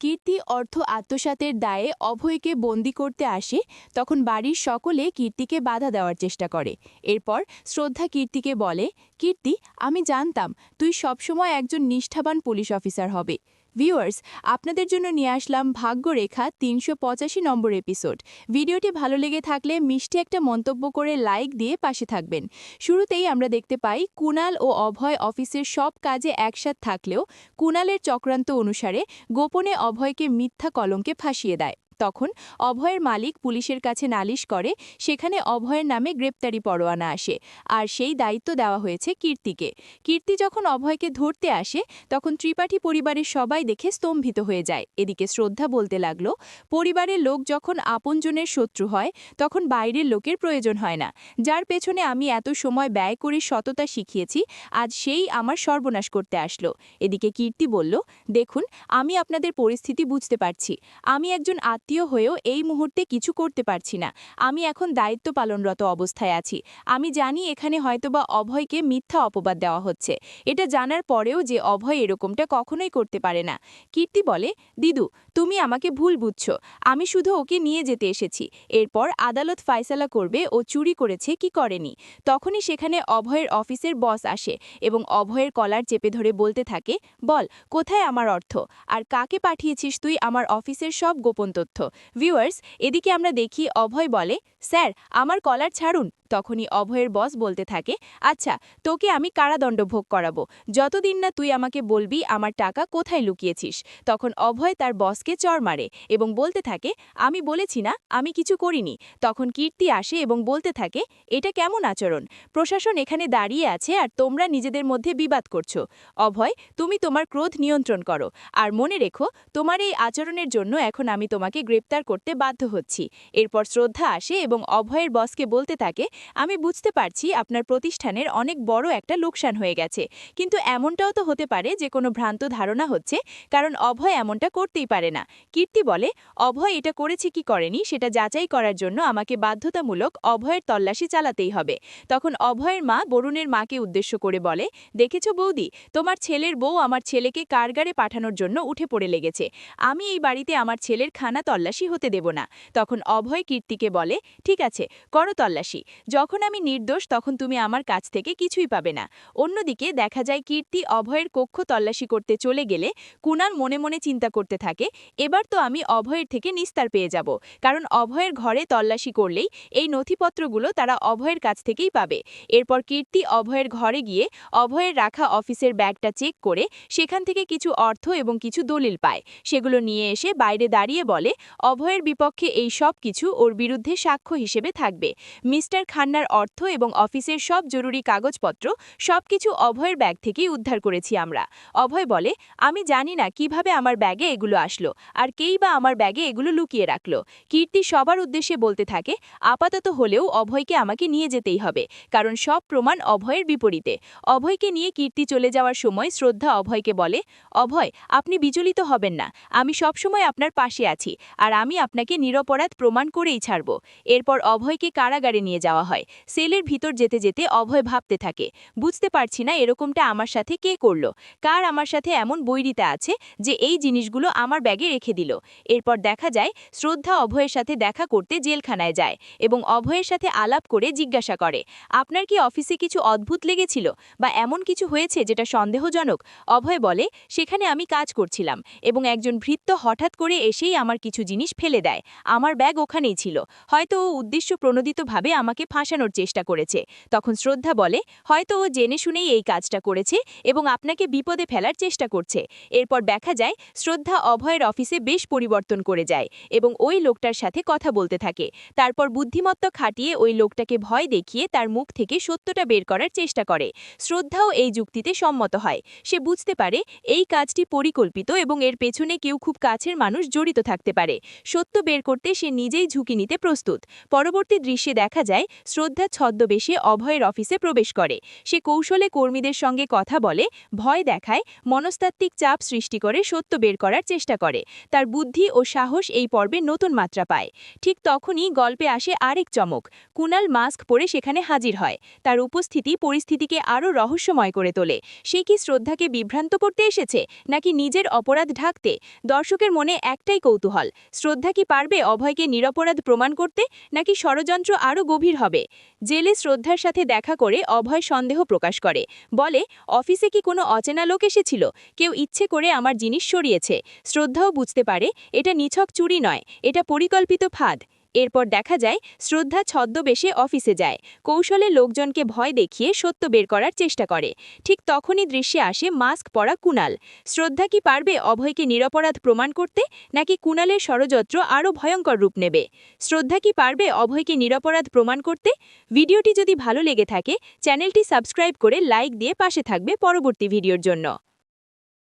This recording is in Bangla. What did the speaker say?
কীর্তি অর্থ আত্মসাতের দায়ে অভয়কে বন্দি করতে আসে, তখন বাড়ির সকলে কীর্তিকে বাধা দেওয়ার চেষ্টা করে। এরপর শ্রদ্ধা কীর্তিকে বলে, কীর্তি, আমি জানতাম তুই সবসময় একজন নিষ্ঠাবান পুলিশ অফিসার হবে। ভিউয়ার্স, আপনাদের জন্য নিয়ে আসলাম ভাগ্যরেখা ৩৮৫ নম্বর এপিসোড। ভিডিওটি ভালো লেগে থাকলে মিষ্টি একটা মন্তব্য করে লাইক দিয়ে পাশে থাকবেন। শুরুতেই আমরা দেখতে পাই কুণাল ও অভয় অফিসের সব কাজে একসাথে থাকলেও কুণালের চক্রান্ত অনুসারে গোপনে অভয়কে মিথ্যা কলঙ্কে ফাঁসিয়ে দেয়। তখন অভয়ের মালিক পুলিশের কাছে নালিশ করে, সেখানে অভয়ের নামে গ্রেপ্তারি পরোয়ানা আসে, আর সেই দায়িত্ব দেওয়া হয়েছে কীর্তিকে। কীর্তি যখন অভয়কে ধরতে আসে, তখন ত্রিপাঠী পরিবারের সবাই দেখে স্তম্ভিত হয়ে যায়। এদিকে শ্রদ্ধা বলতে লাগলো, পরিবারের লোক যখন আপনজনের শত্রু হয়, তখন বাইরের লোকের প্রয়োজন হয় না। যার পেছনে আমি এত সময় ব্যয় করে সততা শিখিয়েছি, আজ সেই আমার সর্বনাশ করতে আসলো। এদিকে কীর্তি বলল, দেখুন, আমি আপনাদের পরিস্থিতি বুঝতে পারছি। আমি একজন আত্মীয় হয়েও এই মুহূর্তে কিছু করতে পারছি না। আমি এখন দায়িত্ব পালনরত অবস্থায় আছি। আমি জানি এখানে হয়তোবা অভয়কে মিথ্যা অপবাদ দেওয়া হচ্ছে। এটা জানার পরেও যে অভয় এরকমটা কখনোই করতে পারে না। কীর্তি বলে, দিদু, তুমি আমাকে ভুল বুঝছো। আমি শুধু ওকে নিয়ে যেতে এসেছি। এরপর আদালত ফায়সালা করবে ও চুরি করেছে কি করেনি। তখনই সেখানে অভয়ের অফিসের বস আসে এবং অভয়ের কলার চেপে ধরে বলতে থাকে, বল, কোথায় আমার অর্থ, আর কাকে পাঠিয়েছিস তুই আমার অফিসের সব গোপন তথ্য। ভিউয়ার্স, এদিকে আমরা দেখি অভয় বলে, স্যার, আমার কলার ছাড়ুন। তখনই অভয়ের বস বলতে থাকে, আচ্ছা, তোকে আমি কারাদণ্ড ভোগ করাবো, যতদিন না তুই আমাকে বলবি আমার টাকা কোথায় লুকিয়েছিস। তখন অভয় তার বসকে চড় মারে এবং বলতে থাকে, আমি বলেছি না, আমি কিছু করিনি। তখন কীর্তি আসে এবং বলতে থাকে, এটা কেমন আচরণ? প্রশাসন এখানে দাঁড়িয়ে আছে আর তোমরা নিজেদের মধ্যে বিবাদ করছো। অভয়, তুমি তোমার ক্রোধ নিয়ন্ত্রণ করো, আর মনে রেখো, তোমার এই আচরণের জন্য এখন আমি তোমাকে গ্রেপ্তার করতে বাধ্য হচ্ছি। এরপর শ্রদ্ধা আসে এবং অভয়ের বসকে বলতে থাকে, আমি বুঝতে পারছি আপনার প্রতিষ্ঠানের অনেক বড় একটা লোকসান হয়ে গেছে, কিন্তু এমনটাও তো হতে পারে যে কোনো ভ্রান্ত ধারণা হচ্ছে, কারণ অভয় এমনটা করতেই পারে না। কীর্তি বলে, অভয় এটা করেছে কি করেনি সেটা যাচাই করার জন্য আমাকে বাধ্যতামূলক অভয়ের তল্লাশি চালাতেই হবে। তখন অভয়ের মা বরুণের মাকে উদ্দেশ্য করে বলে, দেখেছ বৌদি, তোমার ছেলের বউ আমার ছেলেকে কারাগারে পাঠানোর জন্য উঠে পড়ে লেগেছে। আমি এই বাড়িতে আমার ছেলের খানা তল্লাশি হতে দেব না। তখন অভয় কীর্তিকে বলে, ঠিক আছে, করো তল্লাশি। যখন আমি নির্দোষ তখন তুমি আমার কাছ থেকে কিছুই পাবে না। অন্যদিকে দেখা যায় কীর্তি অভয়ের কক্ষ তল্লাশি করতে চলে গেলে কুণাল মনে মনে চিন্তা করতে থাকে, এবার তো আমি অভয়ের থেকে নিস্তার পেয়ে যাব, কারণ অভয়ের ঘরে তল্লাশি করলেই এই নথিপত্রগুলো তারা অভয়ের কাছ থেকেই পাবে। এরপর কীর্তি অভয়ের ঘরে গিয়ে অভয়ের রাখা অফিসের ব্যাগটা চেক করে সেখান থেকে কিছু অর্থ এবং কিছু দলিল পায়। সেগুলো নিয়ে এসে বাইরে দাঁড়িয়ে বলে, অভয়ের বিপক্ষে এই সব কিছু ওর বিরুদ্ধে সাক্ষ্য হিসেবে থাকবে। মিস্টার খান্নার অর্থ এবং অফিসের সব জরুরি কাগজপত্র সবকিছু অভয়ের ব্যাগ থেকেই উদ্ধার করেছি আমরা। অভয় বলে, আমি জানি না কিভাবে আমার ব্যাগে এগুলো আসলো, আর কেই বা আমার ব্যাগে এগুলো লুকিয়ে রাখলো। কীর্তি সবার উদ্দেশ্যে বলতে থাকে, আপাতত হলেও অভয়কে আমাকে নিয়ে যেতেই হবে, কারণ সব প্রমাণ অভয়ের বিপরীতে। অভয়কে নিয়ে কীর্তি চলে যাওয়ার সময় শ্রদ্ধা অভয়কে বলে, অভয়, আপনি বিচলিত হবেন না, আমি সবসময় আপনার পাশে আছি, আর আমি আপনাকে নিরপরাধ প্রমাণ করেই ছাড়ব। এরপর অভয়কে কারাগারে নিয়ে যাওয়া হয়। সেলের ভিতর যেতে যেতে অভয় ভাবতে থাকে, বুঝতে পারছি না এরকমটা আমার সাথে কে করলো, কার আমার সাথে এমন বৈরিতা আছে যে এই জিনিসগুলো আমার ব্যাগে রেখে দিল। এরপর দেখা যায় শ্রদ্ধা অভয়ের সাথে দেখা করতে জেলখানায় যায় এবং অভয়ের সাথে আলাপ করে জিজ্ঞাসা করে, আপনার কি অফিসে কিছু অদ্ভুত লেগেছিল বা এমন কিছু হয়েছে যেটা সন্দেহজনক? অভয় বলে, সেখানে আমি কাজ করছিলাম এবং একজন ভৃত্য হঠাৎ করে এসেই আমার কিছু জিনিস ফেলে দেয়। আমার ব্যাগ ওখানেই ছিল, হয়তো ও উদ্দেশ্য প্রণোদিতভাবে আমাকে ফাঁসানোর চেষ্টা করেছে। তখন শ্রদ্ধা বলে, হয়তো ও জেনে শুনেই এই কাজটা করেছে এবং আপনাকে বিপদে ফেলার চেষ্টা করছে। এরপর দেখা যায় শ্রদ্ধা অভয়ের অফিসে বেশ পরিবর্তন করে যায় এবং ওই লোকটার সাথে কথা বলতে থাকে। তারপর বুদ্ধিমত্তা খাটিয়ে ওই লোকটাকে ভয় দেখিয়ে তার মুখ থেকে সত্যটা বের করার চেষ্টা করে। শ্রদ্ধাও এই যুক্তিতে সম্মত হয়। সে বুঝতে পারে এই কাজটি পরিকল্পিত এবং এর পেছনে কেউ খুব কাছের মানুষ জড়িত থাকতে পারে। সত্য বের করতে সে নিজেই ঝুঁকি নিতে প্রস্তুত। পরবর্তী দৃশ্যে দেখা যায় শ্রদ্ধা ছদ্মবেশে অভয়ের অফিসে প্রবেশ করে। সে কৌশলে কর্মীদের সঙ্গে কথা বলে, ভয় দেখায়, মনস্তাত্ত্বিক চাপ সৃষ্টি করে সত্য বের করার চেষ্টা করে। তার বুদ্ধি ও সাহস এই পর্বে নতুন মাত্রা পায়। ঠিক তখনই গল্পে আসে আরেক চমক। কুনাল মাস্ক পরে সেখানে হাজির হয়। তার উপস্থিতি পরিস্থিতিকে আরও রহস্যময় করে তোলে। সে কি শ্রদ্ধাকে বিভ্রান্ত করতে এসেছে, নাকি নিজের অপরাধ ঢাকতে? দর্শকের মনে একটাই কৌতূহল, শ্রদ্ধা কি পারবে অভয়কে নিরপরাধ প্রমাণ করতে, নাকি ষড়যন্ত্র আরও গভীর হবে? জেলে শ্রদ্ধার সাথে দেখা করে অভয় সন্দেহ প্রকাশ করে, বলে, অফিসে কি কোনো অচেনা লোক এসেছিল? কেউ ইচ্ছে করে আমার জিনিস সরিয়েছে। শ্রদ্ধাও বুঝতে পারে এটা নিছক চুরি নয়, এটা পরিকল্পিত ফাঁদ। এরপর দেখা যায় শ্রদ্ধা ছদ্মবেশে অফিসে যায়, কৌশলে লোকজনকে ভয় দেখিয়ে সত্য বের করার চেষ্টা করে। ঠিক তখনই দৃশ্যে আসে মাস্ক পরা কুনাল। শ্রদ্ধা কি পারবে অভয়কে নিরপরাধ প্রমাণ করতে, নাকি কুনালের ষড়যন্ত্র আরও ভয়ঙ্কর রূপ নেবে? শ্রদ্ধা কি পারবে অভয়কে নিরপরাধ প্রমাণ করতে? ভিডিওটি যদি ভালো লেগে থাকে চ্যানেলটি সাবস্ক্রাইব করে লাইক দিয়ে পাশে থাকবে পরবর্তী ভিডিওর জন্য।